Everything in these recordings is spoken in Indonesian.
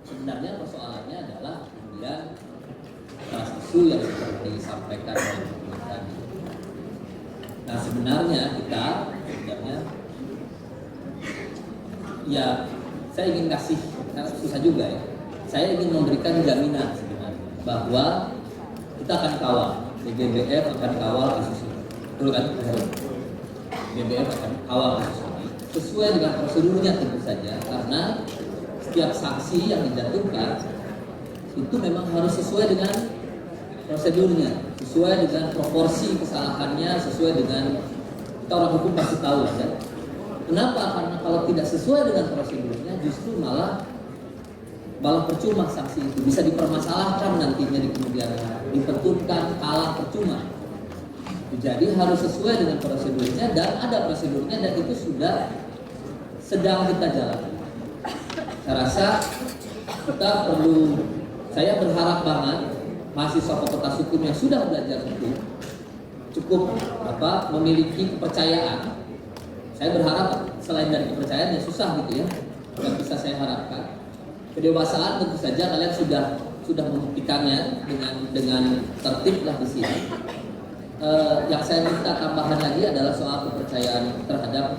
Sebenarnya persoalannya adalah kemudian isu yang seperti disampaikan oleh teman tadi. Nah sebenarnya ya saya ingin kasih, karena susah juga ya, saya ingin memberikan jaminan sebenarnya bahwa kita akan kawal, GBF akan kawal kasus ini, betul kan? GBF akan kawal kasus ini sesuai dengan prosedurnya tentu saja, karena setiap sanksi yang dijatuhkan itu memang harus sesuai dengan prosedurnya, sesuai dengan proporsi kesalahannya, sesuai dengan, kita orang hukum pasti tahu ya. Kenapa? Karena kalau tidak sesuai dengan prosedurnya justru malah percuma sanksi itu, bisa dipermasalahkan nantinya di kemudian hari, dipertuntutkan kalah percuma. Jadi harus sesuai dengan prosedurnya, dan ada prosedurnya, dan itu sudah sedang kita jalankan. Saya rasa kita perlu, saya berharap banget mahasiswa Fakultas Hukum yang sudah belajar hukum cukup memiliki kepercayaan. Saya berharap selain dari kepercayaan, ya susah gitu ya, yang bisa saya harapkan kedewasaan. Tentu saja kalian sudah membuktikannya dengan tertib lah di sini. Yang saya minta tambahan lagi adalah soal kepercayaan terhadap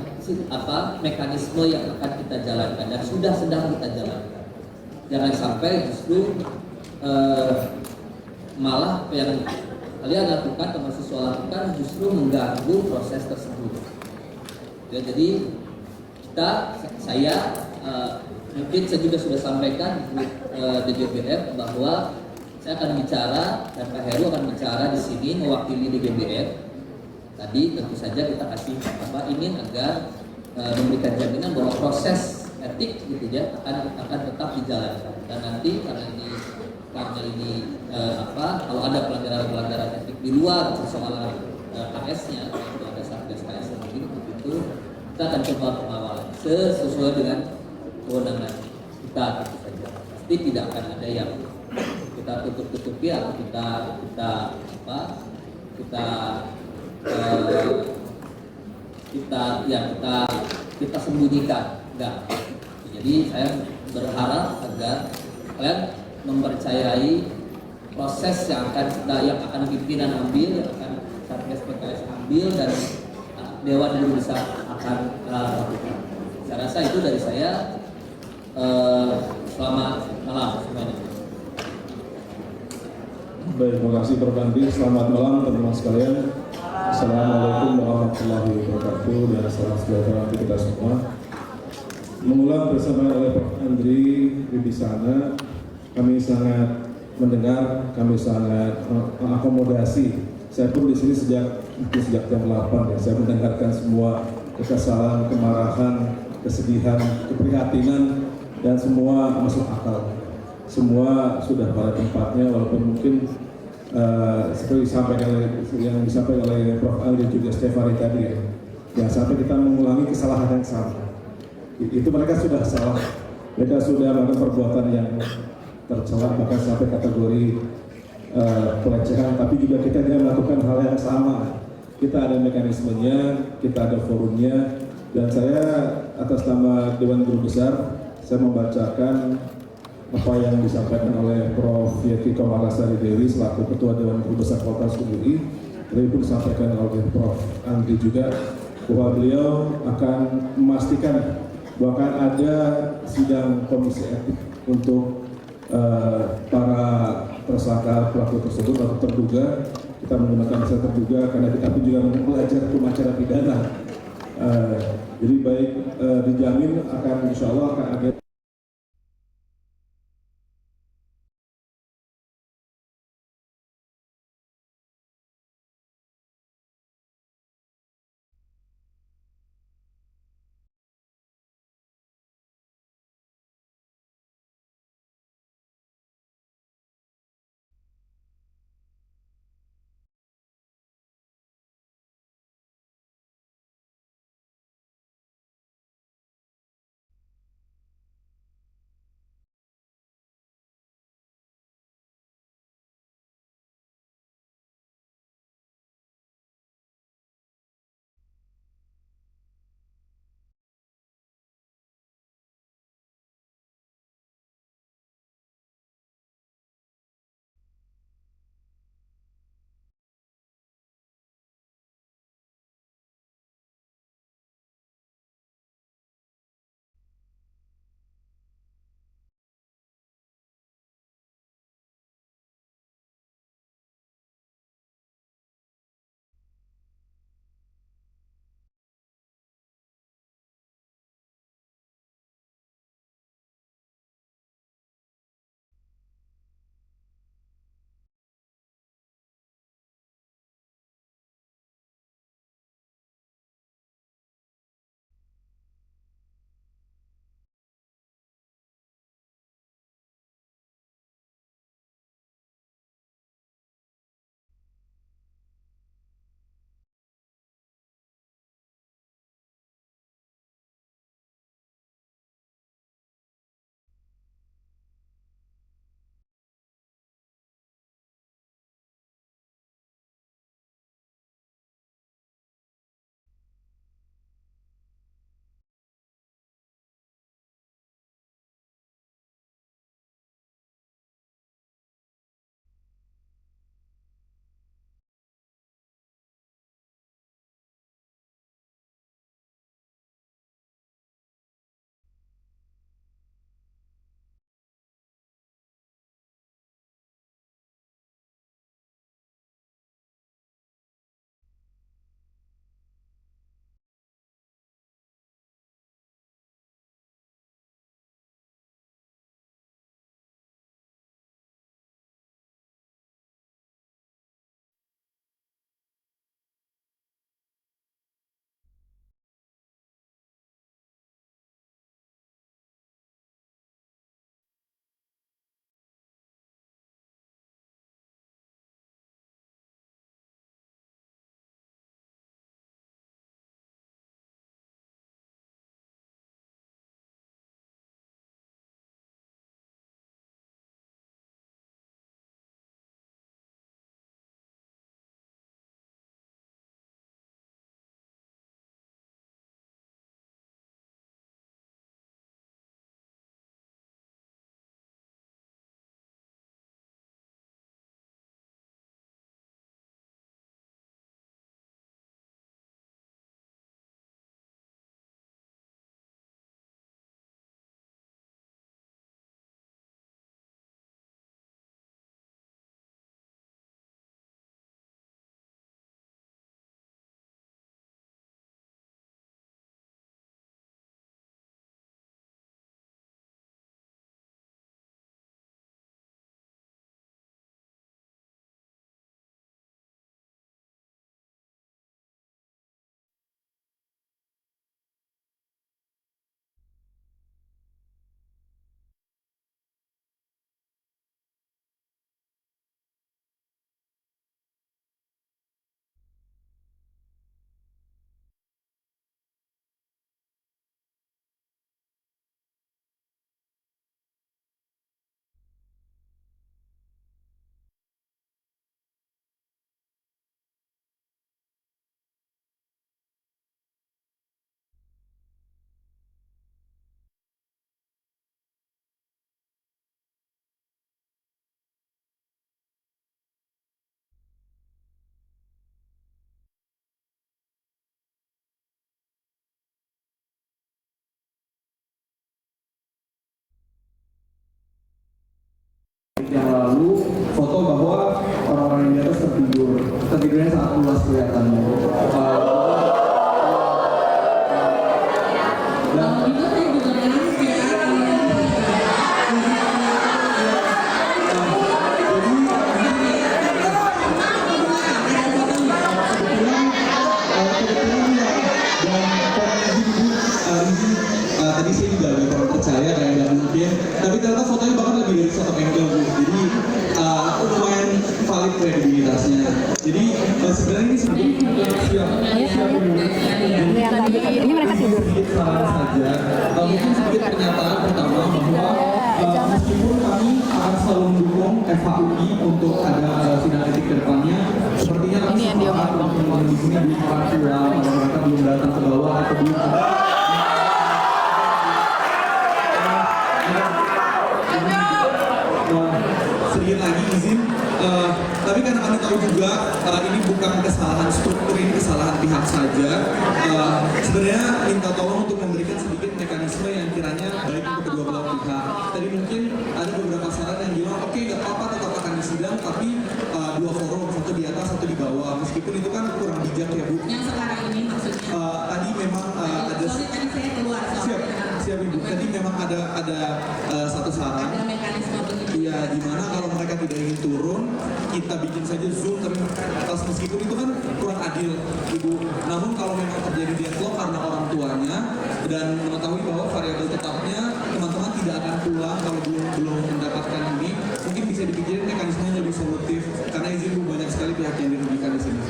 mekanisme yang akan kita jalankan dan sudah sedang kita jalankan. Jangan sampai justru malah yang kalian lakukan, mahasiswa lakukan, justru mengganggu proses tersebut. Ya, jadi saya mungkin saya juga sudah sampaikan di GBF bahwa saya akan bicara, dan Pak Heru akan bicara di sini mewakili di GBF. Tadi tentu saja kita kasih ingin agar memberikan jaminan bahwa proses etik gitu ya akan tetap dijalankan. Dan nanti karena ini kalau ada pelanggaran etik di luar persoalan KS-nya, itu ada satgas KS sendiri, itu kita akan coba pengawalan sesuai dengan kewenangan kita tentu saja. Pasti tidak akan ada yang kita tutup-tutupi atau kita sembunyikan, enggak. Jadi saya berharap agar kalian mempercayai proses yang akan pimpinan ambil, yang akan Satgas PKS ambil, dan Dewan Guru Besar akan lakukan. Saya rasa itu dari saya. Selamat malam semuanya. Baik, terima kasih Prof. Andri. Selamat malam teman-teman sekalian. Assalamualaikum warahmatullahi wabarakatuh, dan salam sejahtera untuk kita semua. Mengulang bersama oleh Prof. Andri Wibisana, kami sangat mendengar, kami sangat mengakomodasi. Saya pun di sini sejak jam 8 ya. Saya mendengarkan semua kekesalan, kemarahan, kesedihan, keprihatinan, dan semua masuk akal. Semua sudah pada tempatnya, walaupun mungkin seperti yang disampaikan oleh Prof. Andri juga Stefani tadi ya, jangan sampai kita mengulangi kesalahan yang sama. Itu mereka sudah salah, mereka sudah melakukan perbuatan yang tercela, bahkan sampai kategori pelecehan, tapi juga kita tidak melakukan hal yang sama. Kita ada mekanismenya, kita ada forumnya, dan saya atas nama Dewan Guru Besar, saya membacakan apa yang disampaikan oleh Prof. Yeti Komarasari Dewi selaku Ketua Dewan Guru Besar Fakultas UI. Tadi pun disampaikan oleh Prof. Andri juga bahwa beliau akan memastikan bahwa akan ada sidang komisi etik untuk para tersangka pelaku tersebut atau terduga. Kita menggunakan istilah terduga karena kita pun juga belajar hukum acara pidana. Jadi baik, dijamin akan insya Allah akan ada mungkin, tapi ternyata fotonya bahkan lebih dari 1 angle Bu. Jadi lumayan valid kredibilitasnya. Jadi sebenarnya ini Ini mereka tidur. sedikit saran saja, mungkin sedikit pernyataan pertama bahwa meskipun kami akan selalu mendukung FHUI untuk ada sidang etik ke depannya, sepertinya kami sepakat untuk teman-teman di sini belum akan pulang atau mereka belum datang ke bawah atau belum ada. Sedikit lagi izin, tapi karena kami tahu juga ini bukan kesalahan struktur, ini kesalahan pihak saja. Sebenarnya minta tolong untuk memberikan sedikit mekanisme yang kiranya baik untuk kedua belah pihak. Tadi mungkin ada beberapa saran yang bilang, oke nggak apa-apa tetap akan disidang, tapi 2 forum, 1 di atas, 1 di bawah. Meskipun itu kan kurang bijak ya Bu. Yang sekarang ini maksudnya? Tadi memang ada. Sorry, tadi saya keluar. Siap Ibu. Tadi memang ada satu saran. Ada mekanisme begitu. Iya, dimana kalau mereka tidak ingin turun, kita bikin saja Zoom terbatas, meskipun itu kan kurang adil, Ibu. Namun kalau memang terjadi deadlock karena orang tuanya dan mengetahui bahwa variabel tetapnya teman-teman tidak akan pulang kalau belum mendapatkan ini, mungkin bisa dipikirin mekanismenya lebih solutif. Karena izin Bu, banyak sekali pihak yang dirugikan di sini.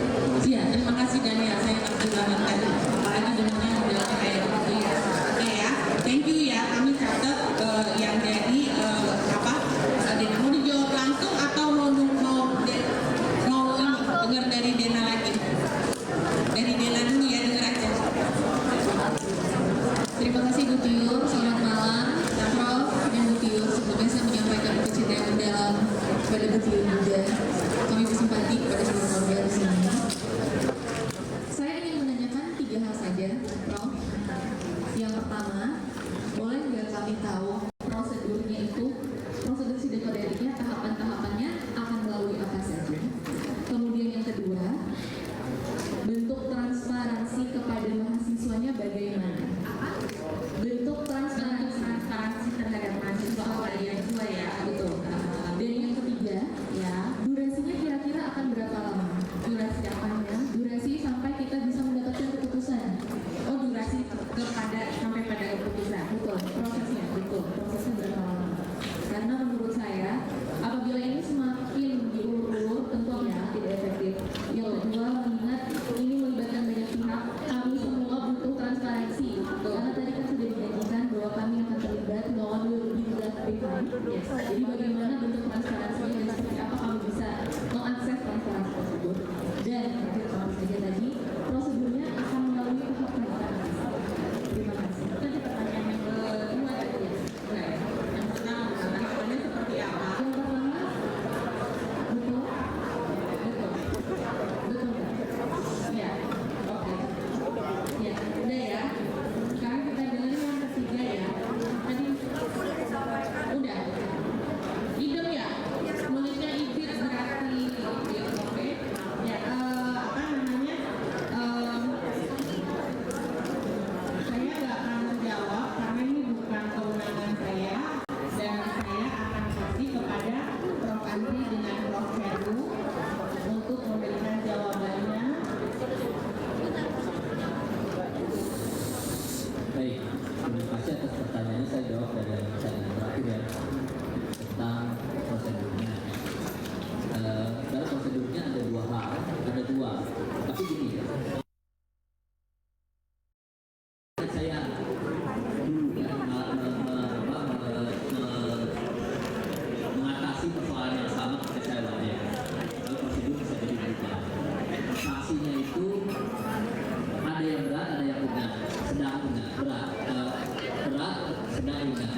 Iya, terima kasih Daniel. Saya ngerti banget tadi. Apalagi dengannya modelnya kayak gitu ya. Oke ya, thank you ya. Kami catat yang jadi Dena mau dijawab langsung atau mau dengar dari Dena lagi? Dari Dena dulu ya, dengar aja. Terima kasih Bu Tiur, selamat malam Prof dan Bu Tiur. Sebelumnya saya menyampaikan kecintaan yang mendalam kepada Bu Tiur juga. Kami bersimpati kepada seluruh keluarga di sini. Saya ingin menanyakan 3 hal saja, Prof. Yang pertama, boleh nggak kami tahu prosedurnya itu, prosedur sidang kode etiknya, tahapan-tahapannya akan melalui apa saja? Kemudian yang kedua, bentuk transparansi kepada mahasiswanya bagaimana? Bentuk transparansi terhadap mahasiswa kepada mahasiswa ya, betul. Dan yang ketiga, ya, durasinya kira-kira akan berapa lama? Durasi apanya? Durasi sampai kita bisa mendapatkan keputusan. Oh, durasi sampai pada keputusan. Betul, prosesnya, betul. Prosesnya berapa lama? Karena menurut saya, apabila ini semakin diulur-ulur, tentu ya tidak efektif. Yang kedua, mengingat ini melibatkan banyak pihak, kami semua butuh transparansi. Karena tadi kan sudah dijanjikan bahwa kami akan terlibat, no one will be left behind. Yes. Jadi bagaimana bentuk transparansinya dan seperti apa kami bisa mengakses transparansi tersebut. Dan terakhir sama saja tadi, prosedurnya akan melalui tahap mana? Terima kasih. Tadi pertanyaan yang kedua tadi ya. Enggak ya? Yang pertama, tahapannya seperti apa? Yang pertama, betul, ya, oke, ya, udah ya. Sekarang kita dengerin yang ketiga ya. Tadi udah, idem ya, mulutnya idit berarti, oke, ya, apa namanya? Saya nggak akan menjawab karena ini bukan kewenangan saya, dan saya akan kasih kepada Prof. Andri dengan Prof. Heru untuk memberikan jawabannya. Baik, terima kasih atas pertanyaannya. Saya jawab dari yang terakhir ya, tentang prosedurnya. Dalam prosedurnya ada 2 hal, tapi gini ya. Saya dulu ya mengatasi persoalan yang sama ketika saya wajar. Kalau prosedur bisa jadi berubah. Sanksinya itu ada yang berat, ada yang ringan, sedang ringan, berat, sedang ringan.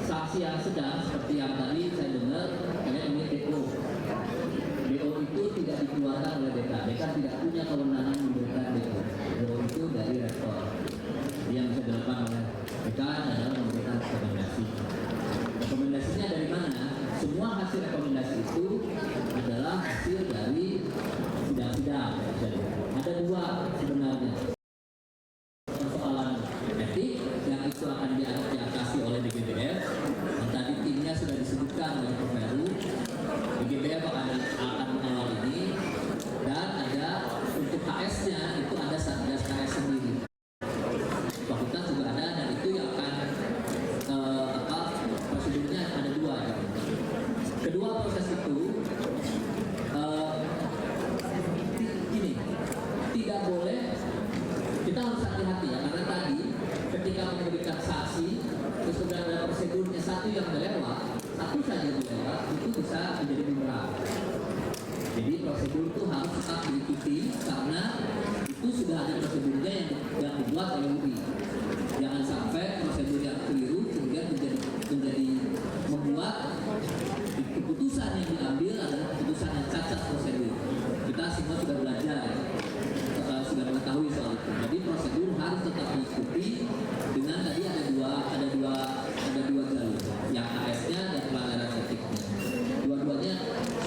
Sanksi yang sedang seperti yang tadi saya dengar, ini DO. DO itu tidak dikeluarkan oleh dekan. Dekan tidak punya kewenangan memberikan DO. DO itu dari rektor. Yang bisa dilakukan oleh dekan adalah memberikan rekomendasi. Rekomendasinya dari mana? Semua hasil rekomendasi itu adalah hasil dari sidang-sidang. Ada 2 sebenarnya. Persoalan etik yang itu akan diatasi oleh DGBF, dan tadi tim prosedur itu harus tetap diikuti karena itu sudah ada prosedurnya yang dibuat oleh UI. Jangan sampai prosedur yang keliru kemudian menjadi membuat keputusan yang diambil adalah keputusan yang cacat prosedur. Kita semua sudah belajar, sudah mengetahui soal itu. Jadi prosedur harus tetap diikuti dengan tadi ada dua jalur, yang AS-nya dan pelanggaran etiknya. Dua-duanya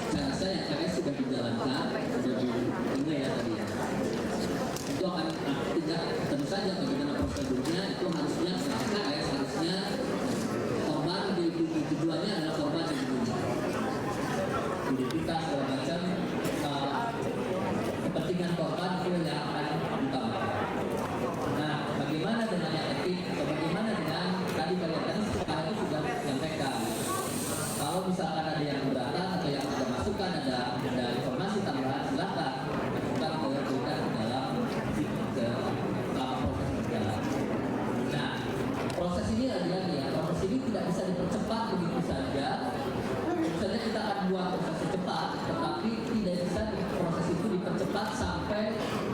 saya rasa yang AS sudah dijalankan, sudah didengar ya tadi ya. Itu akan tidak tentu saja bagaimana prosedurnya itu harusnya AS harusnya korban dilindungi, tujuannya adalah korban dilindungi, identitas segala macam, kepentingan korban itu yang akan utamakan. Nah, bagaimana dengan yang etik atau bagaimana dengan tadi kalian sekarang itu sudah menyampaikan kalau misalkan ada yang keberatan atau yang ada masukan, ada informasi tambahan, silakan kita berikan ke dalam proses berjalan. Nah, proses ini lagi-lagi ya, proses ini tidak bisa dipercepat begitu saja. Misalnya kita akan buat proses cepat, tetapi tidak bisa proses itu dipercepat sampai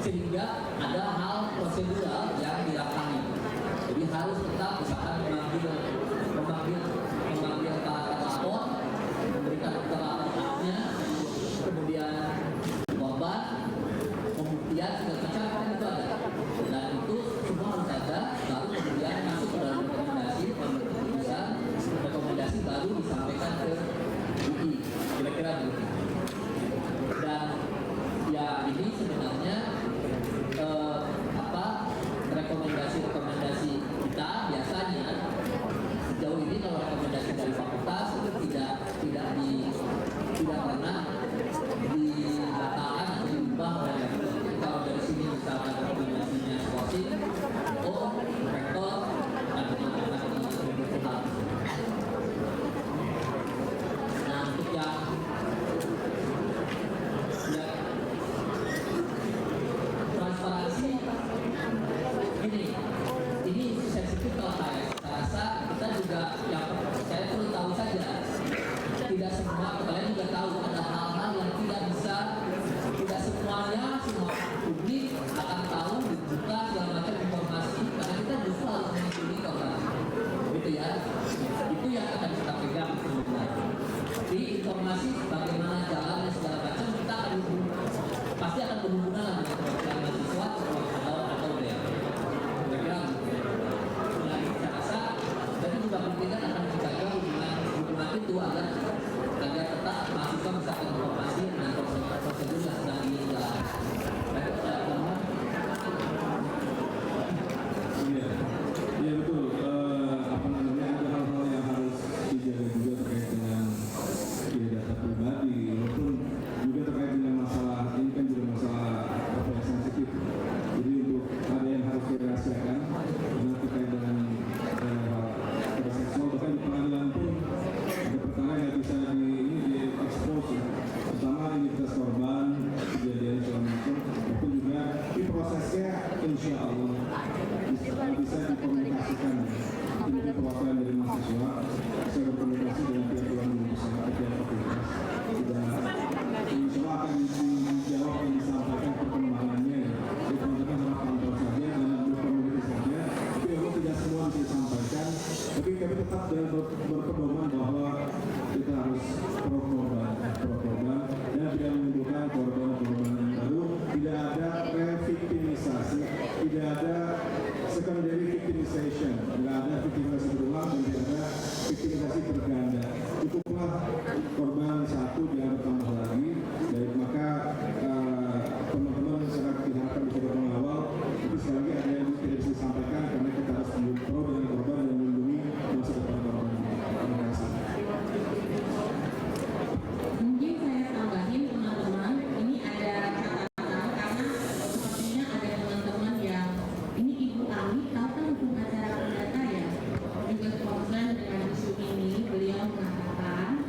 sehingga ada hal prosedural yang dilakukan. Jadi harus tetap misalkan memanggil para pelapor, memberikan keterangannya, kemudian korban, pembuktian segala macam itu ada. Dan itu semua harus ada, baru kemudian masuk ke dalam rekomendasi, rekomendasi baru disampaikan ke UI, kira-kira begitu. Dan ya ini sebenarnya rekomendasi kita biasanya sejauh ini kalau rekomendasi dari fakultas itu tidak pernah dibatalkan atau diubah oleh rektor. Kalau dari sini misalkan rekomendasinya skorsing, rektor akan diubah. Nah untuk yang transparansi ini sensitif kalau saya rasa kita juga yang saya perlu tahu saja, tidak semua kalian juga tahu ada hal-hal yang tidak semuanya semua publik akan tahu dibuka segala macam informasi karena kita justru harus melindungi korban, gitu ya. Itu yang akan kita pegang sebenarnya. Di informasi bagaimana jalannya segala macam kita akan pasti akan berhubungan dengan perwakilan mahasiswa atau dia. Kira-kira nah, saya rasa jadi juga pentingnya akan menjaga hubungan itu agar tetap mahasiswa bisa informasi dengan prosedur yang sedang dijalankan. Iya betul. Ada hal-hal yang harus dijaga juga terkait dengan data pribadi, maupun juga terkait dengan masalah ini kan juga masalah yang sensitif. Jadi untuk ada yang harus dirahasiakan karena terkait dengan pada seksual, bahkan di pengadilan pun ada perkara yang bisa diekspos ya. Pertama identitas korban, kejadian segala macam, maupun juga di prosesnya insya Allah bisa dikomunikasikan. Ini perwakilan dari mahasiswa, saya berkomunikasi dengan pihak yang berusaha pihak fakultas dan insya Allah akan dijawab dan disampaikan perkembangannya. Jadi teman-teman sama kantor saja dan berkomunikasi saja, tapi memang tidak semua bisa disampaikan. Tapi kami tetap dengan berpedoman bahwa kita harus pro korban dan tidak menimbulkan korban yang baru. Tidak ada revictimisasi, tidak ada secondary victimization, tidak ada victimisasi berulang dan tidak ada victimisasi berganda. Cukuplah korban satu, jangan bertambah lagi. Baik, maka teman-teman sangat diharapkan bisa mengawal. Tapi sekali lagi ada yang tidak bisa disampaikan karena kita harus pro dengan korban dan melindungi masa depan korban. Terima kasih. Mungkin saya tambahin teman-teman, ini ada catatan karena sepertinya ada teman-teman yang ini Ibu Ami tahu kan hukum acara perdata ya, juga concern dengan isu ini. Beliau mengatakan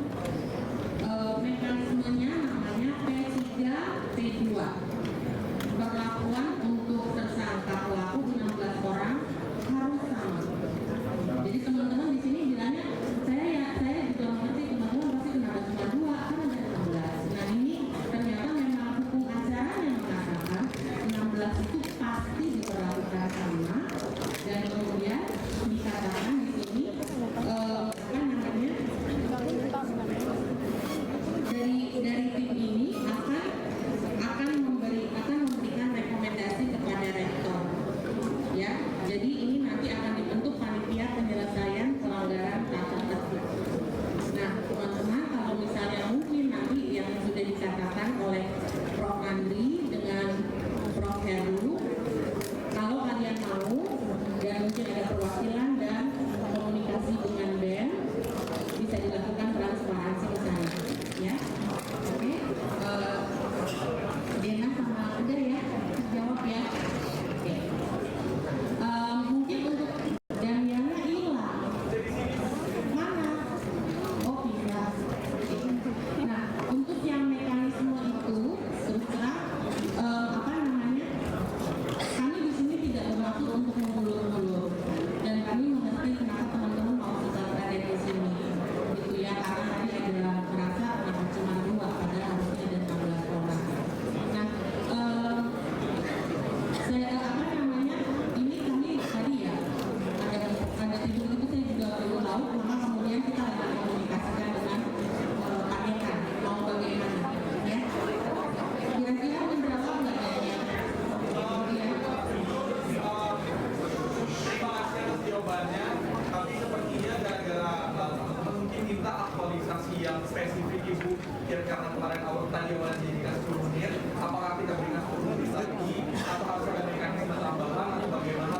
spesifik Ibu karena kemarin awal tadi awalnya dijadikan 10 menit, apakah kita berikan 10 menit lagi atau harus ada mekanisme tambahan atau bagaimana?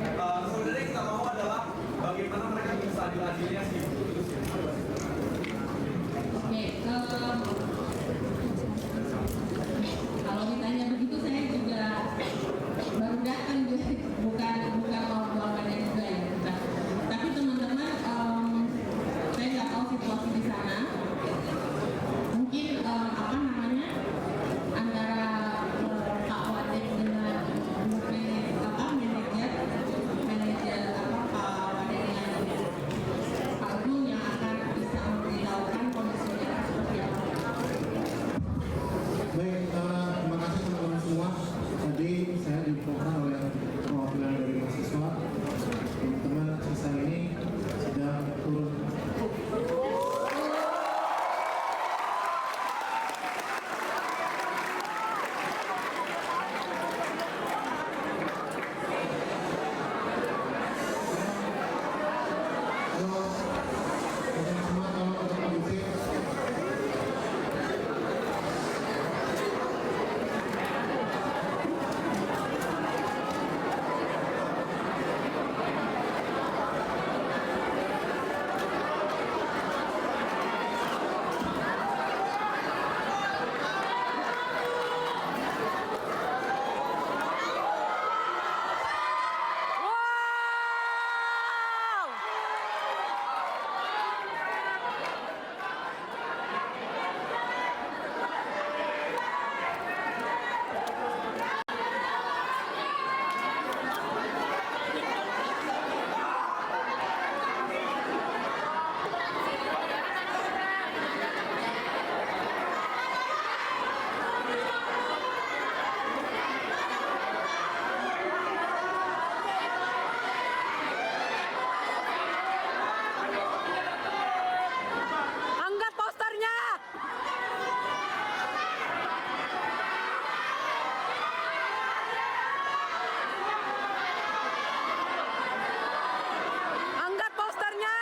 Karena sebenarnya kita mau adalah bagaimana mereka bisa adil-adilnya sih. Oke, kalau ditanya begitu saya juga baru datang juga, bukan lawannya juga ya, bukan. Tapi teman-teman, saya nggak tahu situasi di sana. Mungkin apa namanya antara Pak Wadek dengan manajer Pak Wadek dengan Pak Gung yang akan bisa memberitahukan kondisinya seperti apa. Baik, terima kasih teman-teman semua. Tadi saya diinfokan oleh perwakilan dari mahasiswa, teman-teman sisa ini sedang turun. Halo, teman-teman semua, kalau untuk kondisi Angkat posternya! Angkat posternya!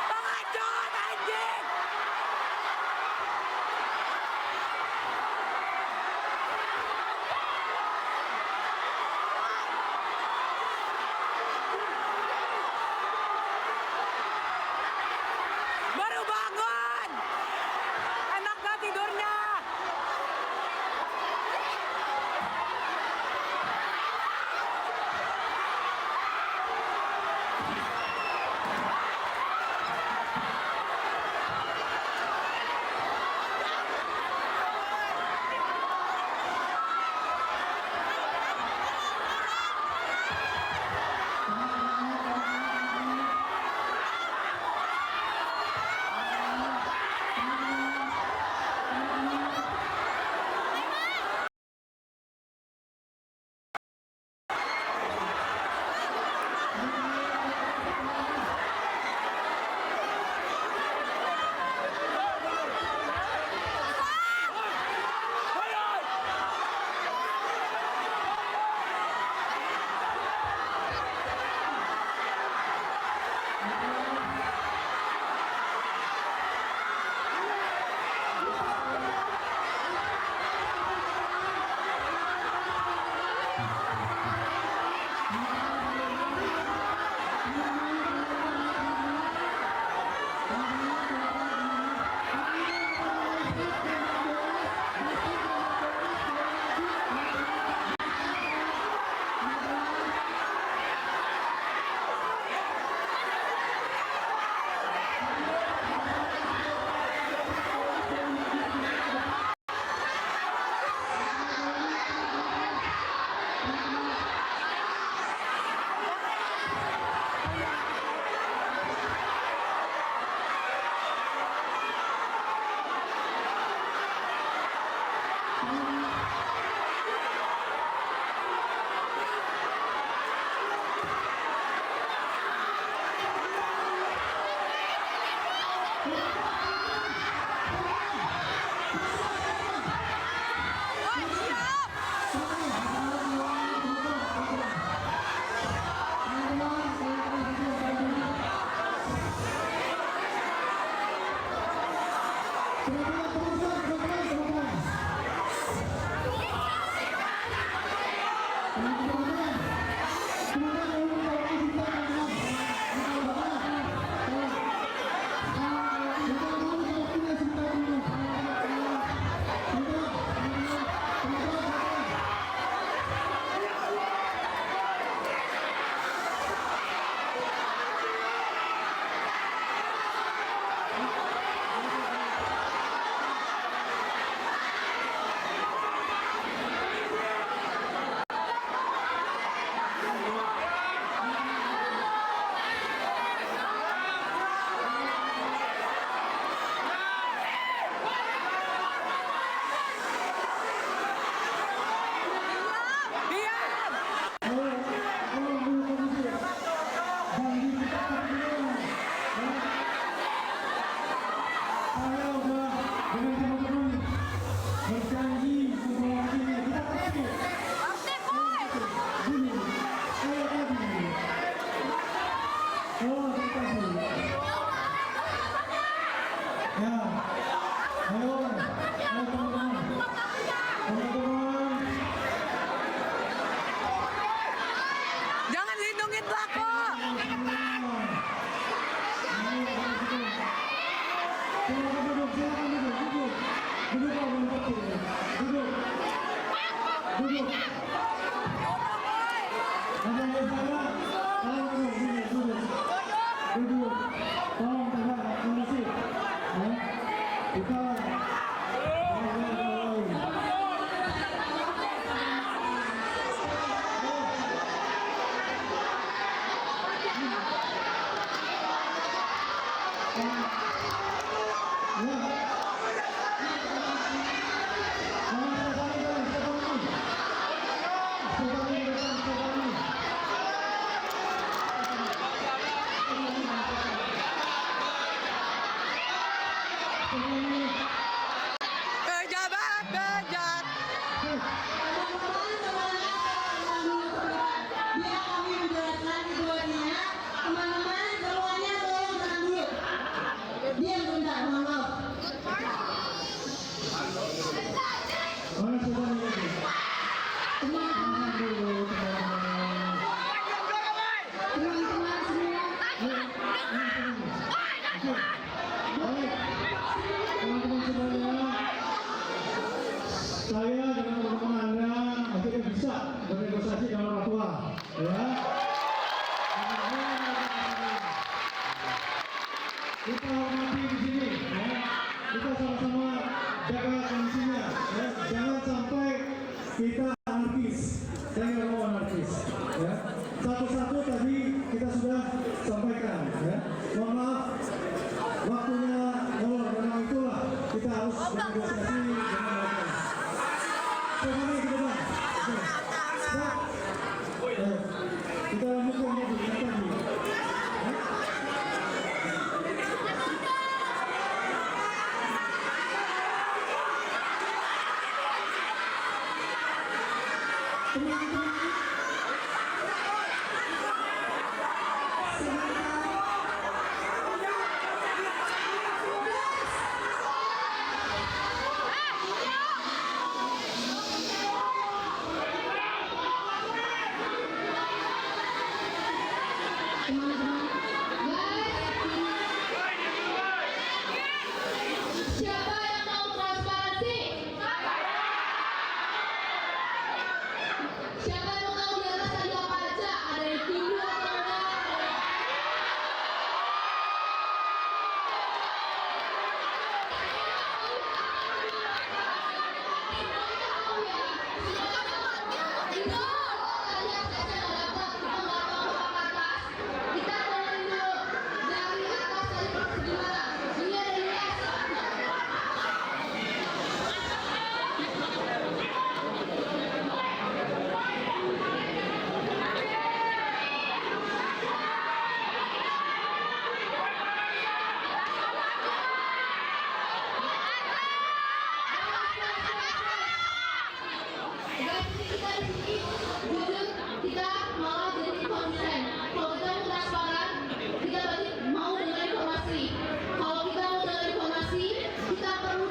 Pengecut anjing! Baru bangun! Enak gak tidurnya? Jangan lindungin pelaku. Pejabat, bejat. Biar kami menjelaskan keduanya, teman-teman semuanya tolong tenang dulu. Diam sebentar, mohon maaf. Teman-teman semua. Teman-teman semuanya, saya dengan teman-teman Anda akhirnya bisa bernegosiasi dengan orang tua, ya. Kita hormati di sini, ya. Kita sama-sama jaga kondisinya, ya. Jangan sampai kita anarkis. Saya nggak mau anarkis, ya. Satu-satu tadi kita sudah sampaikan, ya. Mohon maaf, waktunya molor, memang itulah kita harus bernegosiasi dengan mereka. Kembali ke depan. Kita lanjutkan lagi, tadi. Siapa yang mau transparansi? Siapa yang mau tahu di atas tadi apa aja? Ada yang tinggi atau enggak? Kita turunin dulu dari atas tadi gimana? Ini ada US. Kita malah jadi konsisten. Kalau kita mau transparan, kita berarti mau dengar informasi. Kalau kita mau dengar informasi, kita perlu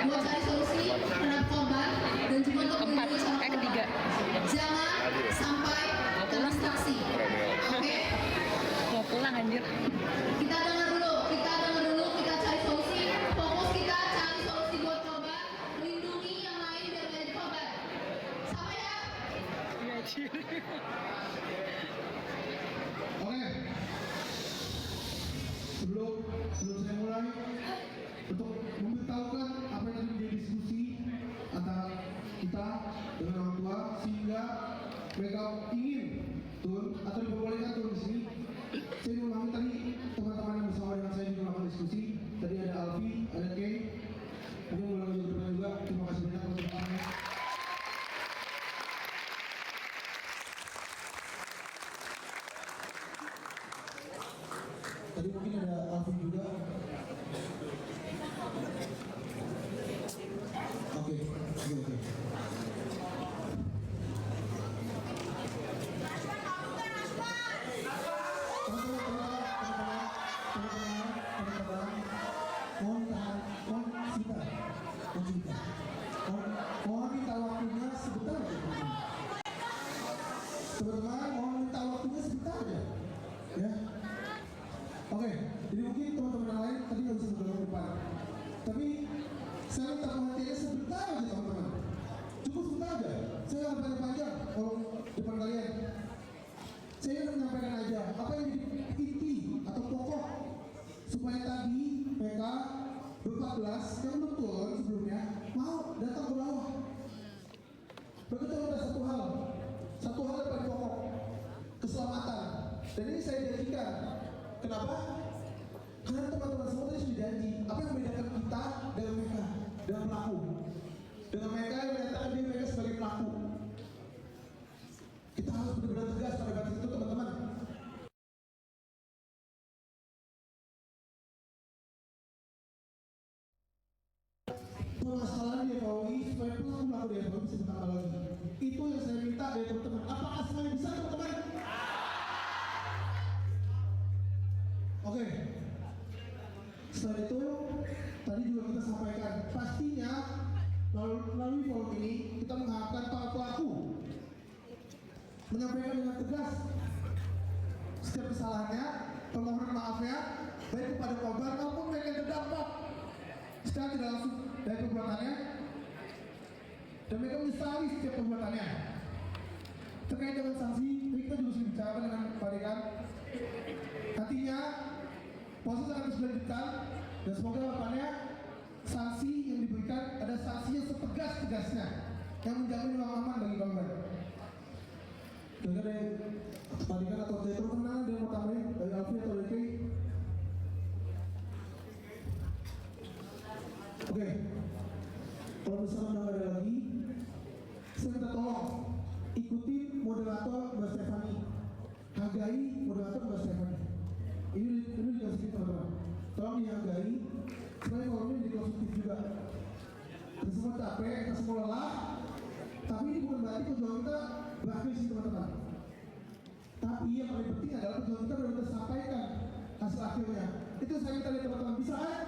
buat cari solusi terhadap korban dan juga untuk melindungi seorang korban. Jangan sampai terdistraksi. Oke? Mau pulang anjir. Kita dengar dulu, kita cari solusi. Fokus kita cari solusi buat korban, melindungi yang lain biar gak jadi korban. Sampai ya? Iya, Cir. Oke. Sebelum saya mulai, untuk memberitahukan apa yang tadi menjadi diskusi antara kita dengan orang tua sehingga mereka ingin turun atau diperbolehkan turun di sini. Saya mengulangi tadi teman-teman yang bersama dengan saya juga melakukan diskusi. Tadi ada Alfi, ada Kay, mungkin mulai juga. Terima kasih banyak untuk teman-teman. Tadi mungkin ada Alfi juga. Oke. Mohon minta waktunya sebentar aja. Teman-teman, mohon minta waktunya sebentar aja. Ya. Oke, jadi mungkin teman-teman yang lain tadi nggak bisa bergerak ke depan. Tapi saya minta perhatiannya sebentar aja teman-teman. Cukup sebentar aja. Saya nggak panjang-panjang kalau depan kalian. Saya ingin menyampaikan aja apa yang jadi inti atau pokok supaya tadi mereka ber-14 yang belum turun sebelumnya mau datang ke bawah. Begitu ada satu hal yang paling pokok, keselamatan. Dan ini saya janjikan. Kenapa? Karena teman-teman semua tadi sudah janji. Apa yang membedakan kita dengan mereka, dengan pelaku, dengan mereka yang menyatakan diri mereka sebagai pelaku. Kita harus benar-benar tegas pada batas itu, teman-teman. Permasalahan di FAUI supaya pelaku di FAUI bisa bertambah lagi. Itu yang saya minta dari teman-teman. Apakah semuanya bisa, teman-teman? Oke. Setelah itu, tadi juga kita sampaikan, pastinya melalui forum ini kita mengharapkan para pelaku menyampaikan dengan tegas setiap kesalahannya, permohonan maafnya, baik kepada korban maupun mereka yang terdampak secara tidak langsung dari perbuatannya, dan mereka menyesali setiap perbuatannya. Terkait dengan sanksi, kita juga sudah bicarakan dengan Pak Dekan. Nantinya proses akan terus dilanjutkan dan semoga harapannya sanksi yang diberikan ada sanksi yang setegas-tegasnya yang menjamin ruang aman bagi korban. Jadi dari Pak Dekan atau dari teman-teman ada yang mau tambahin dari Alfi atau dari Kay? Oke, kalau misalnya udah ada lagi, saya minta tolong ikuti moderator Mbak Stefani, hargai moderator Mbak Stefani. Ini dikasih teman-teman, tolong dihargai supaya forumnya jadi konstruktif juga. Kita semua capek, kita semua lelah, tapi ini bukan berarti perjuangan kita berakhir sih teman-teman. Tapi yang paling penting adalah perjuangan kita baru kita sampaikan hasil akhirnya. Itu saya minta dari teman-teman, bisa kan?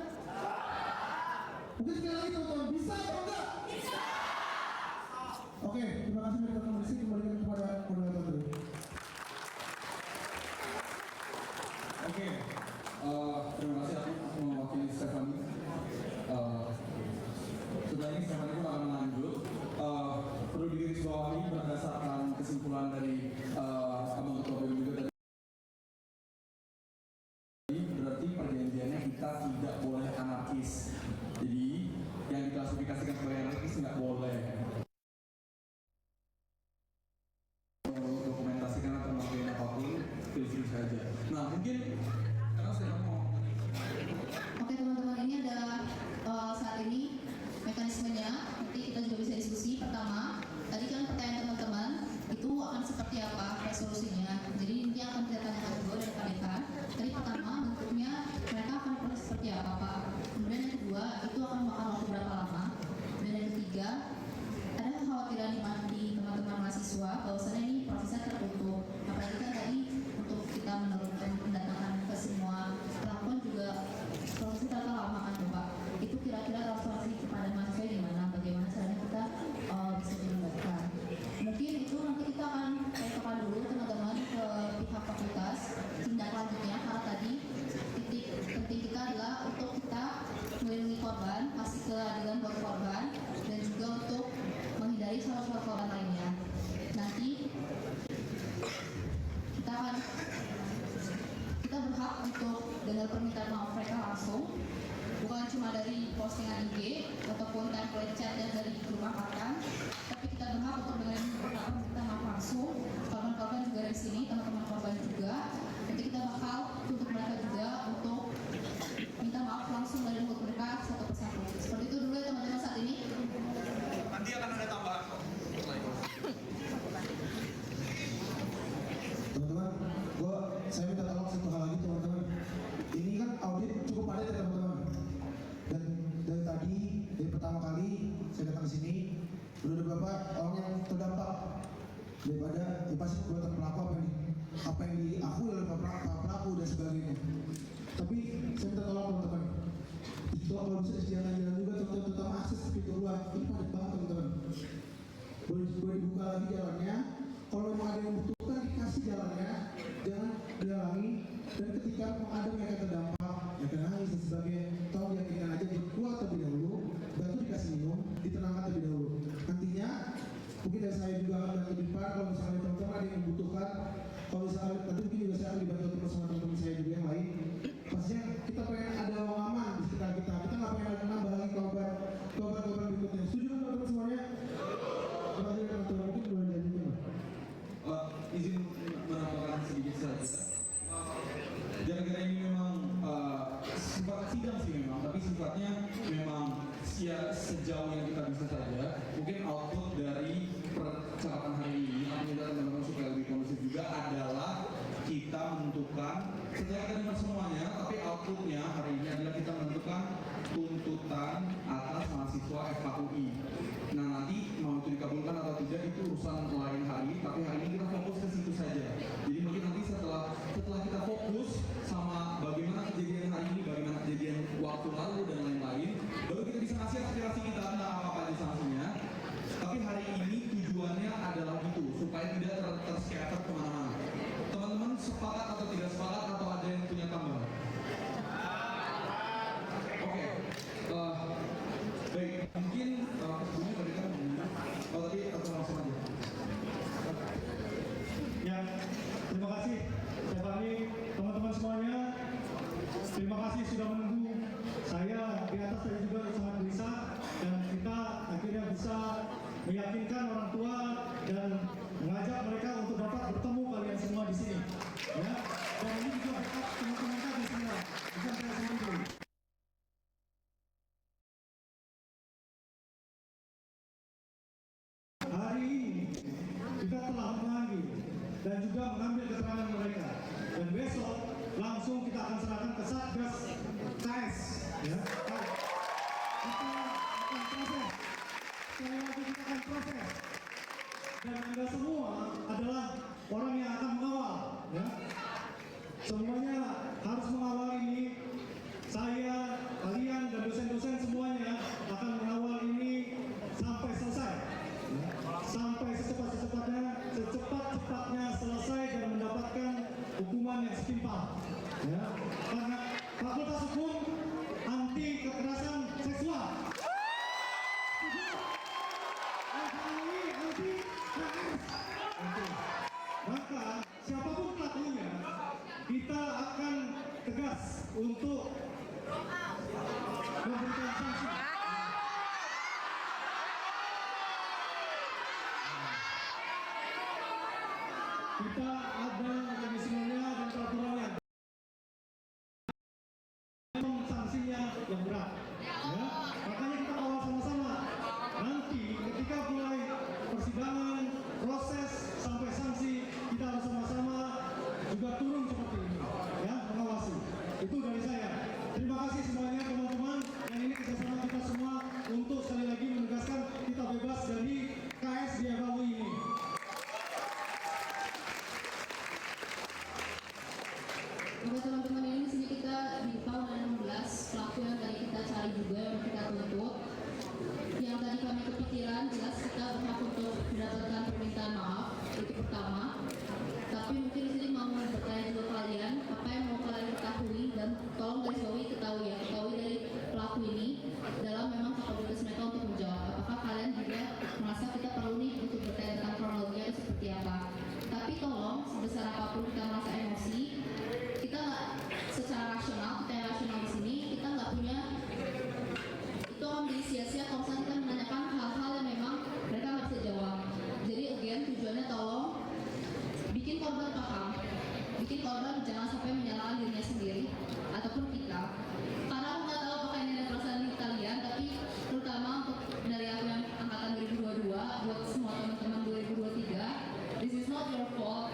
Mungkin sekali lagi teman-teman, bisa atau enggak? Bisa! Oke, terima kasih dari teman-teman di sini, kembalikan kepada moderator dulu. Oke, terima kasih aku mewakili Stefani. Setelah ini Stefani pun akan lanjut. Perlu digarisbawahi berdasarkan kesimpulan dari Abang Ketua BEM juga tadi. Berarti perjanjiannya kita tidak boleh anarkis. Jadi yang diklasifikasikan sebagai anarkis nggak boleh. Dokumentasikan atau melakukan apapun, pilih saja. Nah mungkin karena saya mau. Oke teman-teman, ini ada saat ini mekanismenya. Nanti kita juga bisa diskusi. Pertama, tadi kan pertanyaan teman-teman itu akan seperti apa resolusinya. Jadi nanti akan kita tanyakan dulu dari Pak Dekan. Tadi pertama bentuknya mereka akan proses seperti apa Pak. Kemudian yang kedua itu akan makan waktu berapa lama. Dan yang ketiga korban, kasih keadilan buat korban, dan juga untuk menghindari salah-salah korban lainnya. Nanti kita berhak untuk dengar permintaan maaf mereka langsung, bukan cuma dari postingan IG ataupun template chat yang dari rumah makan, tapi kita berhak untuk dengar permintaan maaf langsung. Korban-korban juga dari sini, teman-teman korban juga. Nanti kita bakal tuntut mereka juga untuk minta maaf langsung dari mulut mereka satu persatu. Seperti itu dulu ya teman-teman saat ini. Nanti akan ada tambahan. Teman-teman, saya minta tolong satu hal lagi teman-teman. Ini kan audit cukup padat ya teman-teman. Dan dari tadi, dari pertama kali saya datang ke sini, udah ada beberapa orang yang terdampak daripada pasti perbuatan pelaku apa yang diakui oleh pelaku dan sebagainya. Tapi saya minta tolong teman-teman. Itu kalau bisa jalan-jalan juga teman-teman, terutama akses pintu luar ini padat banget teman-teman. Boleh dibuka lagi jalannya. Kalau memang ada yang membutuhkan dikasih jalannya, jangan dihalangi. Dan ketika memang ada mereka terdampak, mereka nangis dan sebagainya, tolong diyakinkan aja dikuat terlebih dahulu, bantu dikasih minum, ditenangkan terlebih dahulu. Nantinya mungkin dari saya juga akan bantu di depan kalau misalnya teman-teman ada yang membutuhkan. Kalau misalnya nanti mungkin juga saya akan dibantu terus sama teman-teman saya juga yang lain. Pastinya kita pengen ada uang aman di sekitar kita. Kita nggak pengen nambah lagi korban berikutnya. Setuju kan teman-teman semuanya? Terima kasih teman-teman, mungkin boleh janjinya. Izin menambahkan sedikit saja. Gara-gara ini memang sifat sidang sih memang, tapi sifatnya memang sejauh yang kita bisa saja. Mungkin output dari percakapan hari ini, aku minta teman-teman supaya lebih kondusif juga adalah kita menentukan setelah kita dengar semuanya, tapi outputnya hari ini adalah kita menentukan tuntutan atas mahasiswa FKUI. Nah nanti mau itu dikabulkan atau tidak itu urusan lain hari, tapi hari ini kita fokus ke situ saja. Jadi mungkin nanti setelah kita fokus sama bagaimana kejadian hari ini, bagaimana kejadian waktu lalu dan lain-lain, baru kita bisa ngasih aspirasi kita tentang apa aja sanksinya. Tapi hari ini tujuannya adalah itu supaya tidak terscatter kemana-mana. Teman-teman sepakat atau tidak sepakat atau ada yang punya tambahan? Oke. Baik, mungkin sebelumnya tadi kan tadi atau langsung aja. Ya, terima kasih saya Fahmi, teman-teman semuanya. Terima kasih sudah menunggu. Saya di atas tadi juga sangat gelisah dan kita akhirnya bisa meyakinkan orang tua dan mengajak mereka untuk dapat bertemu kalian semua di sini. Ya, dan ini juga berkat teman-teman tadi semua. Bukan saya sendiri. Hari ini kita telah memanggil dan juga mengambil keterangan mereka, dan besok langsung kita akan serahkan ke Satgas KS. Ya, kita akan proses. Sekali lagi kita akan proses. Dan Anda semua adalah orang yang akan mengawal. Ya, semuanya harus mengawal ini. Saya, kalian dan dosen-dosen semuanya akan mengawal ini sampai selesai. Sampai secepat-cepatnya selesai dan mendapatkan hukuman yang setimpal. Ya, karena Fakultas Hukum anti kekerasan seksual. Anti KS. Maka siapapun pelakunya, kita akan tegas untuk memberikan sanksi. Kita ada mekanismenya dan peraturannya. Sanksinya yang berat. Ya, makanya kita kawal sama-sama. Nanti ketika mulai persidangan, proses sampai sanksi, kita harus sama-sama juga turun seperti ini. Ya, mengawasi. Itu dari saya. Terima kasih semuanya teman-teman. Dan ini kerjasama kita semua untuk sekali lagi menegaskan kita bebas dari KS di FKUI ini. Oke teman-teman, ini di sini kita di tahun 16 pelaku yang tadi kita cari juga yang kita tuntut. Yang tadi kami kepikiran jelas kita berhak untuk mendapatkan permintaan maaf, itu pertama. Tapi mungkin di sini mau bertanya juga kalian apa yang mau kalian ketahui dan tolong garis bawahi ketahui dari pelaku ini merasa kita perlu nih untuk bertanya tentang kronologinya itu seperti apa. Tapi tolong sebesar apapun kita merasa emosi, kita nggak secara rasional, kita yang rasional di sini, kita nggak punya, itu akan menjadi sia-sia kalau misalnya kita menanyakan hal-hal yang memang mereka nggak bisa jawab. Jadi again tujuannya tolong bikin korban paham, bikin korban jangan sampai menyalahkan dirinya sendiri ataupun kita. Karena aku nggak tahu apakah ini ada perasaan di kalian, tapi terutama untuk dari aku yang angkatan 2022, buat semua teman-teman 2023, this is not your fault.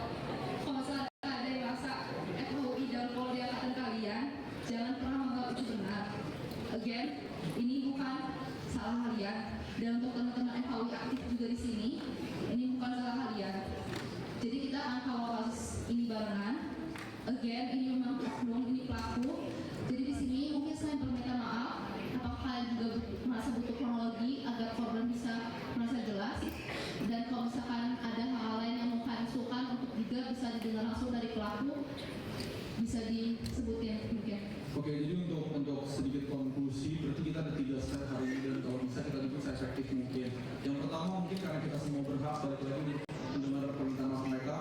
Kalau misalnya ada yang merasa FOI downfall di angkatan kalian, jangan pernah menganggap itu benar. Again, ini bukan salah kalian. Dan untuk teman-teman FOI aktif juga di sini, ini bukan salah kalian. Jadi kita akan kawal kasus ini barengan. Again, ini memang oknum, ini pelaku. Jadi di sini mungkin saya berminta maaf. Apakah kalian juga merasa butuh kronologi agar korban bisa merasa jelas? Dan kalau misalkan ada hal lain yang mau kalian usulkan untuk juga bisa didengar langsung dari pelaku, bisa disebutin mungkin. Oke, jadi untuk sedikit konklusi, berarti kita ada 3 step hari ini dan kalau bisa kita bikin seefektif mungkin. Yang pertama mungkin karena kita semua berhak balik lagi mendengar permintaan maaf mereka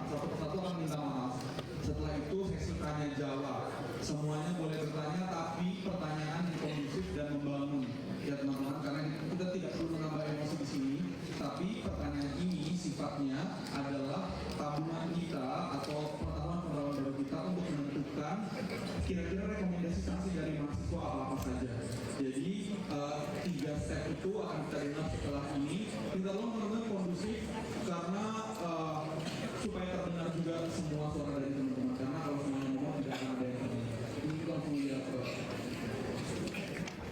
satu persatu akan minta maaf. Setelah itu sesi tanya jawab, semuanya boleh bertanya tapi pertanyaan yang kondusif dan membangun ya teman-teman, karena kita tidak perlu menambah emosi di sini, tapi pertanyaan ini sifatnya adalah tabungan kita atau pengetahuan baru kita untuk menentukan kira-kira rekomendasi sanksi dari mahasiswa apa saja. Jadi 3 step itu akan kita dengar setelah ini. Kita tolong teman-teman kondusif karena supaya terdengar juga semua suara dari teman-teman, karena kalau semuanya ngomong tidak akan ada yang terdengar. Ini kita langsung lihat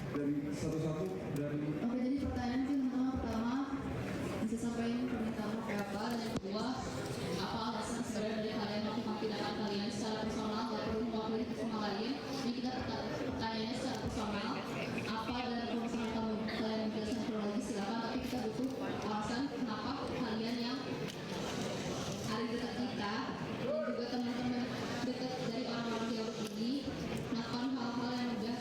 dari satu-satu dari. Oke, jadi pertanyaan mungkin teman-teman pertama bisa sampaikan permintaan maaf apa, dan yang kedua apa alasan sebenarnya dari kalian melakukan tindakan kalian secara personal, nggak perlu mewakili personal lain. Jadi kita pertanyaannya secara personal apa, dan kalau misalnya kalian menjelaskan kronologi silakan, tapi kita butuh alasan kenapa kalian yang hari dekat kita dan juga teman-teman dekat dari orang-orang yang begini melakukan hal-hal yang udah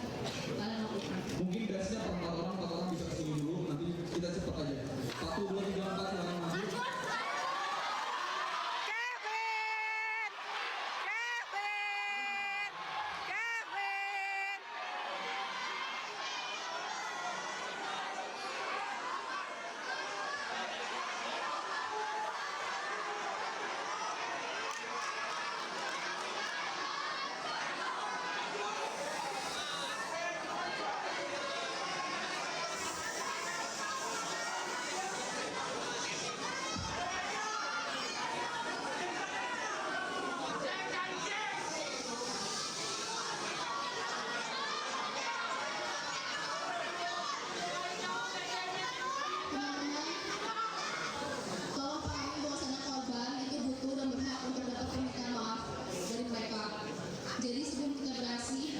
kalian lakukan. Mungkin gasnya per 4 orang bisa kesini dulu, nanti kita cepet aja. 1, 2, 3, 4 silakan maju. Jadi sebelum kita beraksi,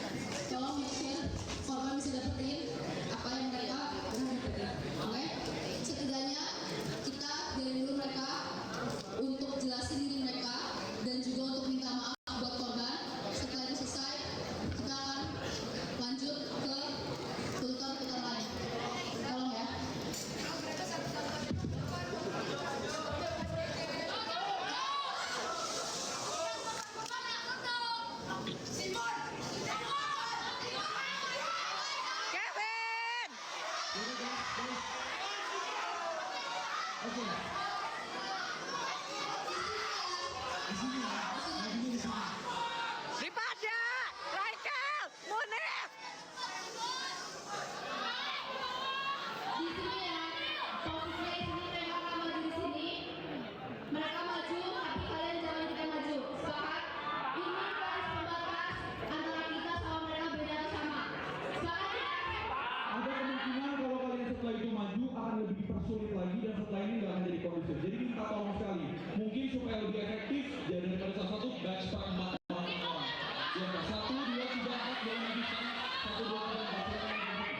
tolong make sure korban bisa dapetin apa yang mereka pernah dapetin. Oke? Setidaknya kita dari dulu mereka untuk jelasin diri mereka dan juga untuk minta maaf buat korban. Setelah itu selesai, kita akan lanjut ke tuntutan lain. Tolong ya. Ripada, Rachel, Munif. Di sini ya, posisinya di sini mereka akan maju di sini. Mereka maju, tapi kalian jangan kita maju. Sepakat? Ini garis pembatas antara kita sama mereka beda atau sama. Sepakat ya? Ada kemungkinan kalau kalian setelah itu maju akan lebih dipersulit lagi dan setelah ini nggak akan jadi kondusif. Jadi minta tolong sekali, mungkin supaya lebih efektif jadi daripada salah satu batch per 4 orang. Ya, 1, 2, 3, 4 jangan lanjutkan. 1, 2, 3, 4 silakan lanjutkan.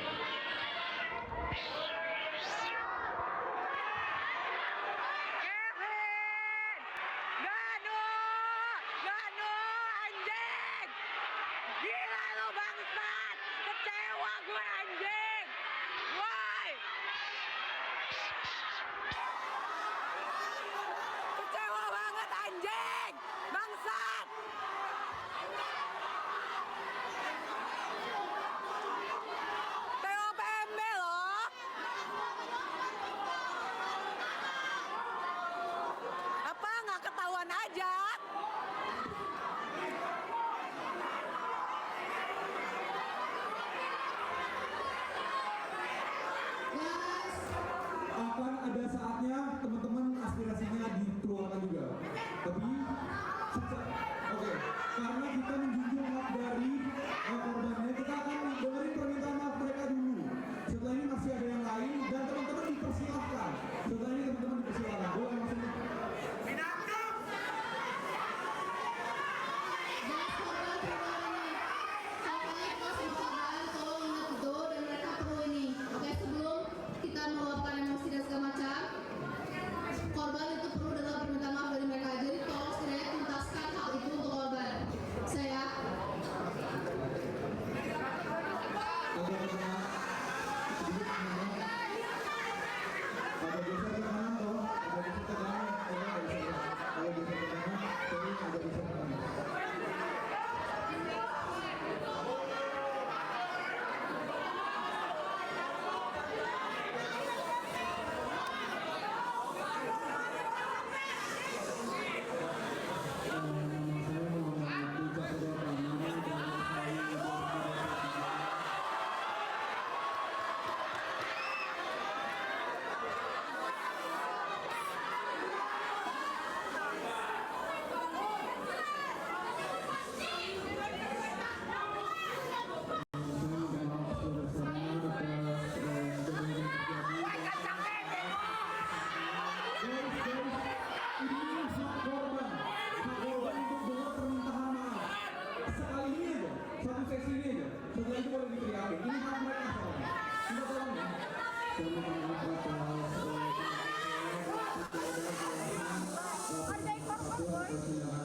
Kevin, Ganu, anjing. Gila lu bangsat, kecewa gue anjing. Woi. saatnya teman-teman aspirasinya dikeluarkan juga. Tapi oke, karena kita menjunjung hak dari korbannya, kita akan dengerin permintaan maaf mereka dulu. Setelah ini masih ada yang lain dan teman-teman dipersilahkan. Setelah ini teman-teman dipersilahkan. Boleh langsung. Korban itu perlu dengar permintaan maaf dari mereka, jadi tolong segera tuntaskan hal itu untuk korban. Saya Setelah itu boleh diteriakin. Ini hak mereka soalnya. Kita tolong ya.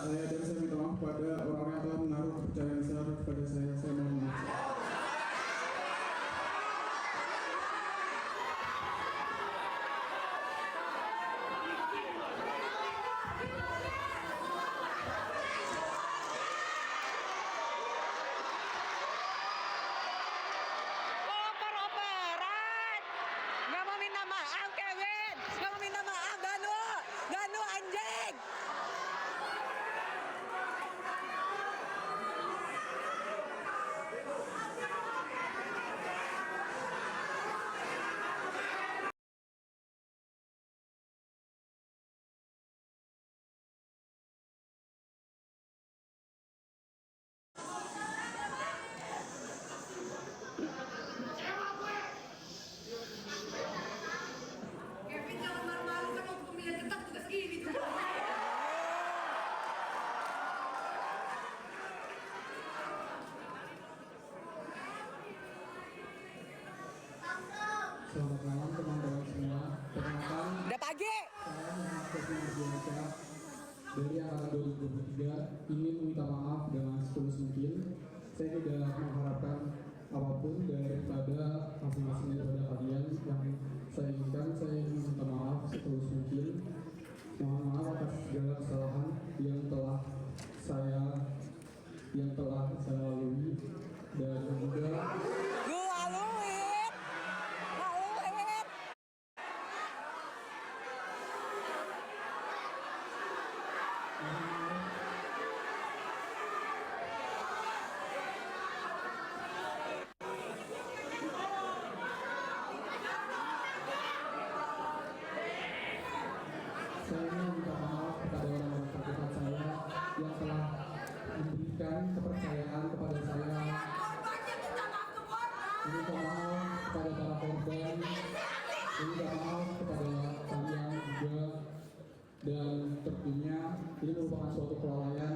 Saya dan saya minta maaf pada orang yang telah menaruh kepercayaan saya kepada saya. Saya mohon maaf. Oper-operan. Nggak mau minta maaf, Kevin. Nggak mau minta maaf, Danu. Danu anjing. Kevin jangan malu-malu kan waktu pemilihan ketat juga segini tuh. Selamat malam teman-teman semua. Perkenalkan, Udah pagi. saya Muhammad Kevin Ardiansyah dari angkatan 2023 ingin meminta maaf dengan setulus mungkin. Saya tidak mengharapkan apapun daripada masing-masing daripada kalian. Yang saya inginkan, saya ingin meminta maaf setulus mungkin. Mohon maaf atas segala kesalahan yang telah saya lalui dan juga Lu laluin. Laluin. saya ingin meminta maaf kepada orang-orang terdekat saya yang telah memberikan kepercayaan kepada saya. Korbannya minta maaf ke korban. Meminta maaf kepada para korban, meminta maaf kepada kalian juga, dan tentunya ini merupakan suatu kelalaian